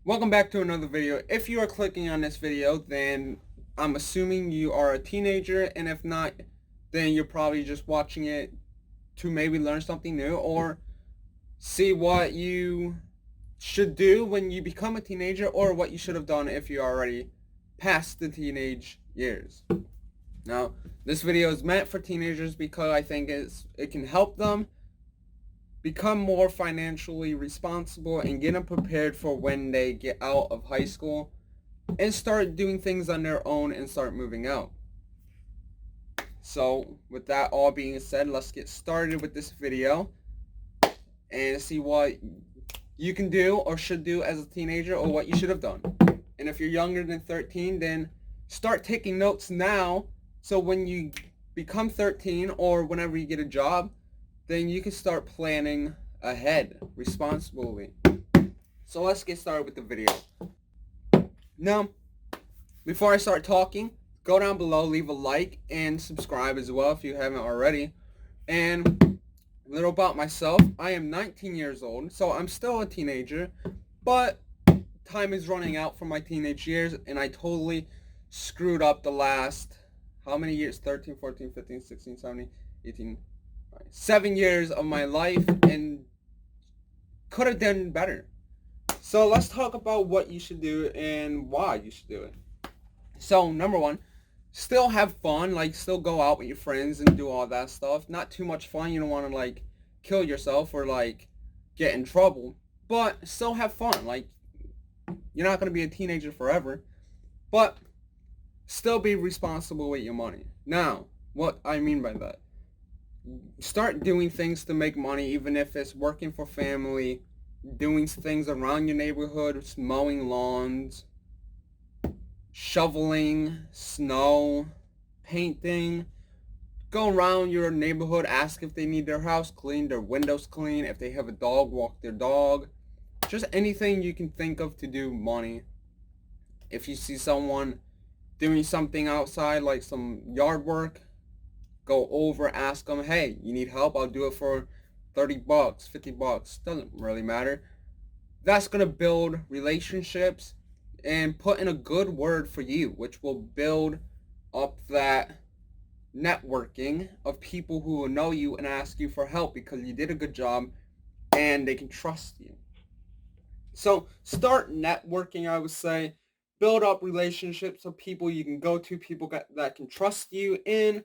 Welcome back to another video. If you are clicking on this video, then I'm assuming you are a teenager, and if not, then you're probably just watching it to maybe learn something new or see what you should do when you become a teenager, or what you should have done if you already past the teenage years. Now, this video is meant for teenagers because I think it can help them become more financially responsible and get them prepared for when they get out of high school and start doing things on their own and start moving out. So with that all being said, let's get started with this video and see what you can do or should do as a teenager, or what you should have done. And if you're younger than 13, then start taking notes now, so when you become 13 or whenever you get a job, then you can start planning ahead responsibly. So let's get started with the video. Now, before I start talking, go down below, leave a like, and subscribe as well if you haven't already. And a little about myself. I am 19 years old, so I'm still a teenager, but time is running out for my teenage years, and I totally screwed up the last, how many years? 13, 14, 15, 16, 17, 18, 7 years of my life, and could have done better. So let's talk about what you should do and why you should do it. So number one, still have fun, like still go out with your friends and do all that stuff. Not too much fun. You don't want to like kill yourself or like get in trouble, but still have fun. Like, you're not going to be a teenager forever, but still be responsible with your money. Now, what I mean by that, start doing things to make money, even if it's working for family, doing things around your neighborhood, mowing lawns, shoveling snow, painting. Go around your neighborhood, ask if they need their house cleaned, their windows clean, if they have a dog, walk their dog. Just anything you can think of to do money. If you see someone doing something outside, like some yard work, go over, ask them, hey, you need help? I'll do it for 30 bucks, 50 bucks. Doesn't really matter. That's going to build relationships and put in a good word for you, which will build up that networking of people who will know you and ask you for help because you did a good job and they can trust you. So start networking, I would say. Build up relationships of people you can go to, people that can trust you, and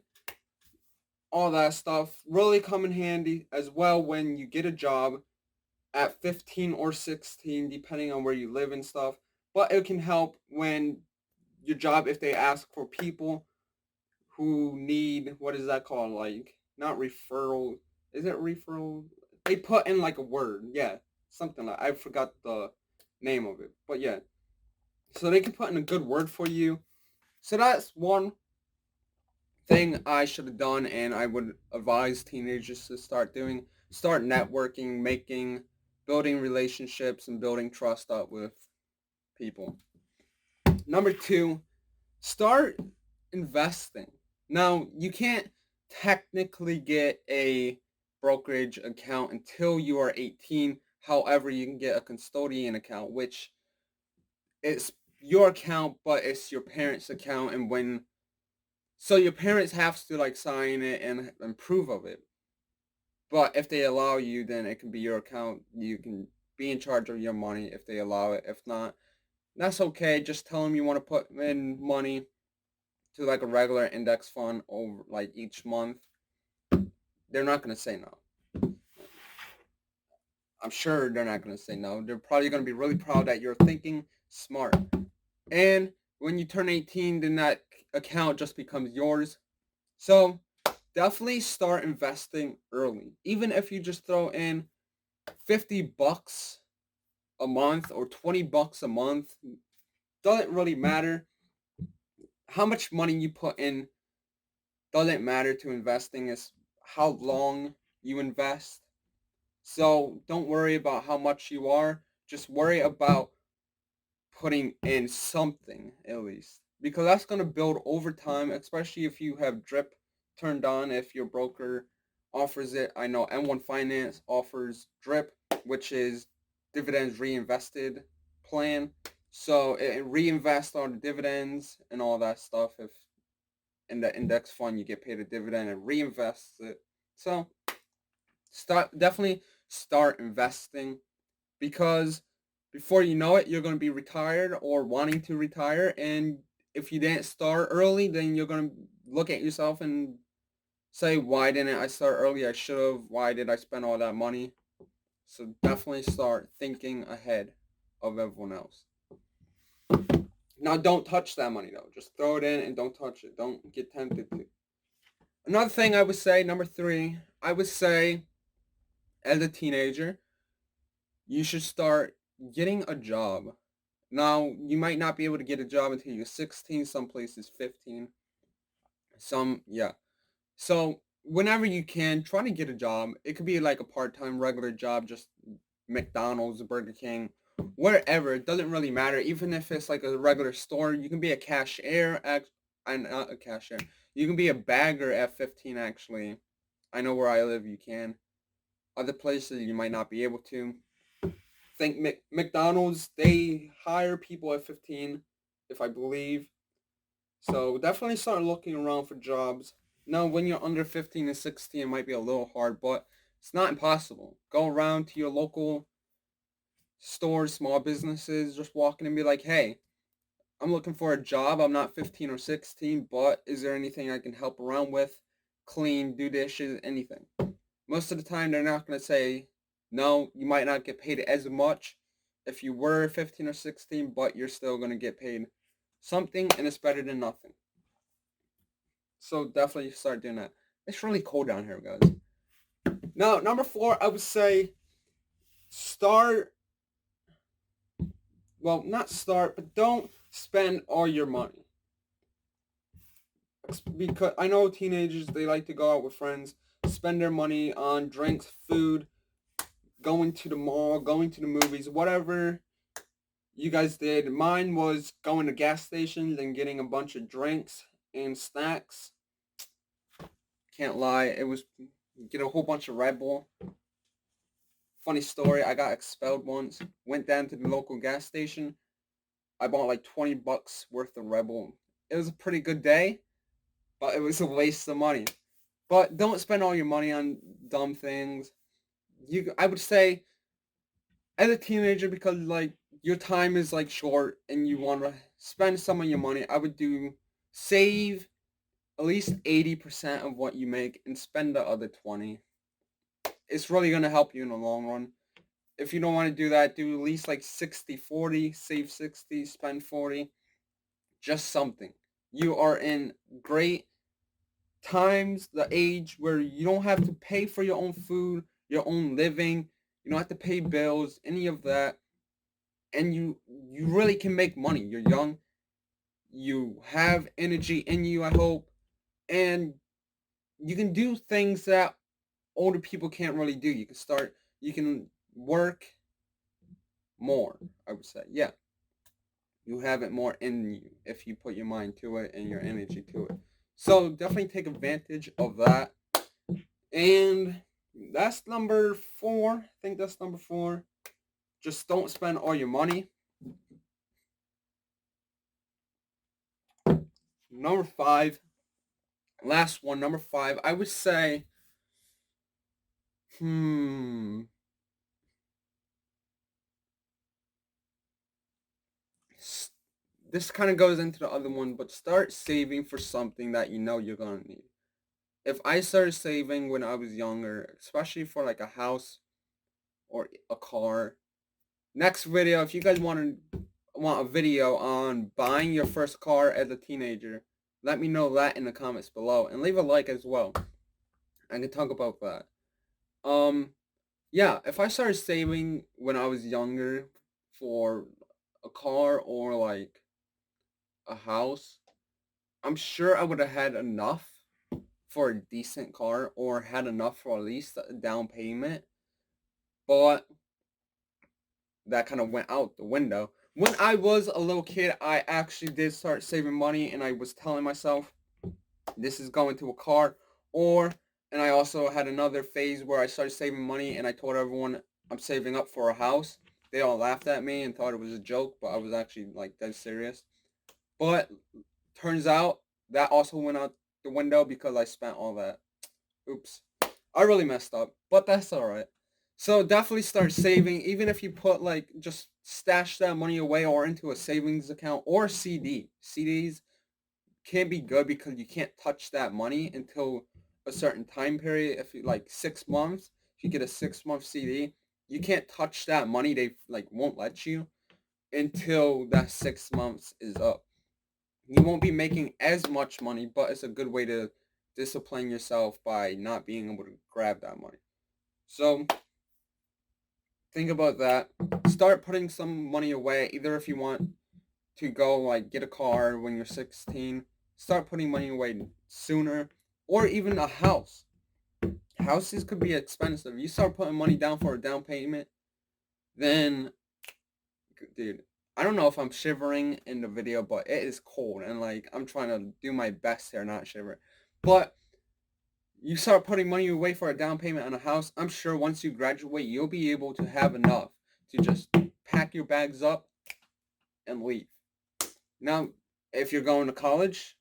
all that stuff really come in handy as well when you get a job at 15 or 16, depending on where you live and stuff. But it can help when your job, if they ask for people who need, what is that called? Like, not referral. Is it referral? They put in like a word. Yeah, something like, I forgot the name of it. But yeah, so they can put in a good word for you. So that's one thing I should have done, and I would advise teenagers to start doing. Start networking, building relationships, and building trust up with people. Number two, start investing. Now, you can't technically get a brokerage account until you are 18. However, you can get a custodian account, which is your account, but it's your parents' account, and so your parents have to like sign it and approve of it. But if they allow you, then it can be your account. You can be in charge of your money if they allow it. If not, that's okay. Just tell them you want to put in money to like a regular index fund over like each month. They're not going to say no. I'm sure they're not going to say no. They're probably going to be really proud that you're thinking smart. And when you turn 18, then that account just becomes yours. So definitely start investing early. Even if you just throw in 50 bucks a month or 20 bucks a month, doesn't really matter. How much money you put in doesn't matter to investing, is how long you invest. So don't worry about how much you are. Just worry about putting in something at least, because that's going to build over time, especially if you have drip turned on. If your broker offers it, I know M1 Finance offers drip, which is dividends reinvested plan. So it reinvest all the dividends and all that stuff. If in the index fund you get paid a dividend and reinvests it. So definitely start investing, because before you know it, you're going to be retired or wanting to retire. And if you didn't start early, then you're going to look at yourself and say, why didn't I start early? I should have. Why did I spend all that money? So definitely start thinking ahead of everyone else. Now, don't touch that money though. Just throw it in and don't touch it. Don't get tempted to. Another thing I would say, number 3, I would say as a teenager, you should start getting a job. Now, you might not be able to get a job until you're 16, some places 15. Yeah. So, whenever you can, try to get a job. It could be like a part-time regular job, just McDonald's, Burger King, wherever. It doesn't really matter. Even if it's like a regular store, you can be a cashier and not a cashier. You can be a bagger at 15 actually. I know where I live you can. Other places you might not be able to. Think McDonald's, they hire people at 15, if I believe. So definitely start looking around for jobs. Now, when you're under 15 and 16, it might be a little hard, but it's not impossible. Go around to your local stores, small businesses, just walking and be like, hey, I'm looking for a job. I'm not 15 or 16, but is there anything I can help around with? Clean, do dishes, anything. Most of the time, they're not going to say, no, you might not get paid as much if you were 15 or 16, but you're still going to get paid something, and it's better than nothing. So definitely start doing that. It's really cold down here, guys. Now, number 4, I would say but don't spend all your money. Because I know teenagers, they like to go out with friends, spend their money on drinks, food, going to the mall, going to the movies, whatever you guys did. Mine was going to gas stations and getting a bunch of drinks and snacks. Can't lie, it was get a whole bunch of Red Bull. Funny story, I got expelled once. Went down to the local gas station. I bought like $20 worth of Red Bull. It was a pretty good day, but it was a waste of money. But don't spend all your money on dumb things. I would say, as a teenager, because like your time is like short and you want to spend some of your money, I would save at least 80% of what you make and spend the other 20. It's really going to help you in the long run. If you don't want to do that, do at least like 60-40, save 60, spend 40. Just something. You are in great times, the age where you don't have to pay for your own food, your own living. You don't have to pay bills, any of that. And you really can make money. You're young. You have energy in you, I hope. And you can do things that older people can't really do. You can work more, I would say. Yeah. You have it more in you if you put your mind to it and your energy to it. So definitely take advantage of that. And that's number 4. I think that's number 4. Just don't spend all your money. Number 5. Last one, number 5. I would say, this kind of goes into the other one, but start saving for something that you know you're going to need. If I started saving when I was younger, especially for like a house or a car, next video, if you guys want a video on buying your first car as a teenager, let me know that in the comments below, and leave a like as well. I can talk about that. Yeah, if I started saving when I was younger for a car or like a house, I'm sure I would have had enough for a decent car or had enough for at least a down payment. But that kind of went out the window. When I was a little kid, I actually did start saving money, and I was telling myself, this is going to a car. And I also had another phase where I started saving money, and I told everyone I'm saving up for a house. they all laughed at me and thought it was a joke, but I was actually like dead serious. But turns out that also went out the window because I spent all that. Oops. I really messed up, but that's all right. So definitely start saving, even if you put like just stash that money away or into a savings account or CD. CDs can be good because you can't touch that money until a certain time period. If you like 6 months, if you get a 6 month CD, you can't touch that money. They like won't let you until that 6 months is up. You won't be making as much money, but it's a good way to discipline yourself by not being able to grab that money. So think about that. Start putting some money away, either if you want to go like get a car when you're 16, start putting money away sooner, or even a house. Houses could be expensive. You start putting money down for a down payment, then dude, I don't know if I'm shivering in the video, but it is cold and like I'm trying to do my best here, not shiver. But you start putting money away for a down payment on a house, I'm sure once you graduate, you'll be able to have enough to just pack your bags up and leave. Now, if you're going to college,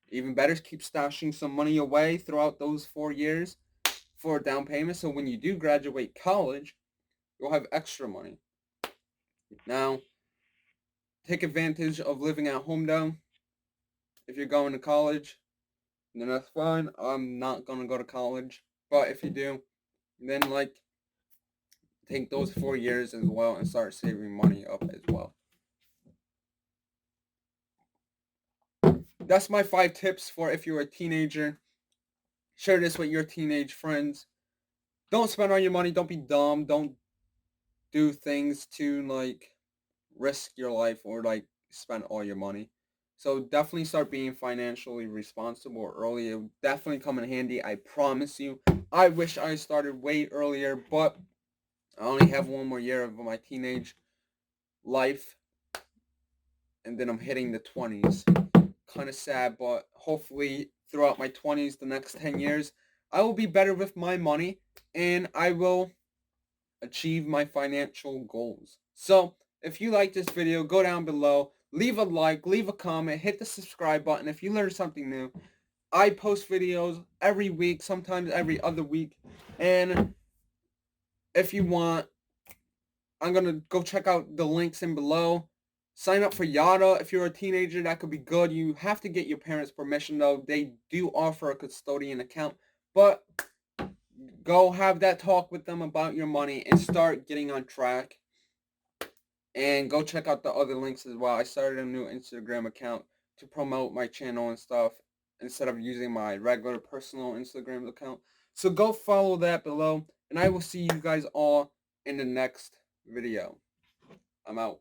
even better, keep stashing some money away throughout those 4 years for a down payment. So when you do graduate college, you'll have extra money. Now, take advantage of living at home though. If you're going to college, then that's fine. I'm not going to go to college. But if you do, then like take those 4 years as well and start saving money up as well. That's my 5 tips for if you're a teenager. Share this with your teenage friends. Don't spend all your money. Don't be dumb. Don't do things to like risk your life or like spend all your money. So definitely start being financially responsible early. It will definitely come in handy. I promise you. I wish I started way earlier, but I only have one more year of my teenage life, and then I'm hitting the 20s. Kind of sad, but hopefully throughout my 20s, the next 10 years, I will be better with my money and I will achieve my financial goals. So, if you like this video, go down below, leave a like, leave a comment, hit the subscribe button if you learned something new. I post videos every week, sometimes every other week, and if you want, I'm going to go check out the links in below. Sign up for Yada if you're a teenager. That could be good. You have to get your parents' permission, though. They do offer a custodian account. But go have that talk with them about your money and start getting on track. And go check out the other links as well. I started a new Instagram account to promote my channel and stuff instead of using my regular personal Instagram account. So go follow that below. And I will see you guys all in the next video. I'm out.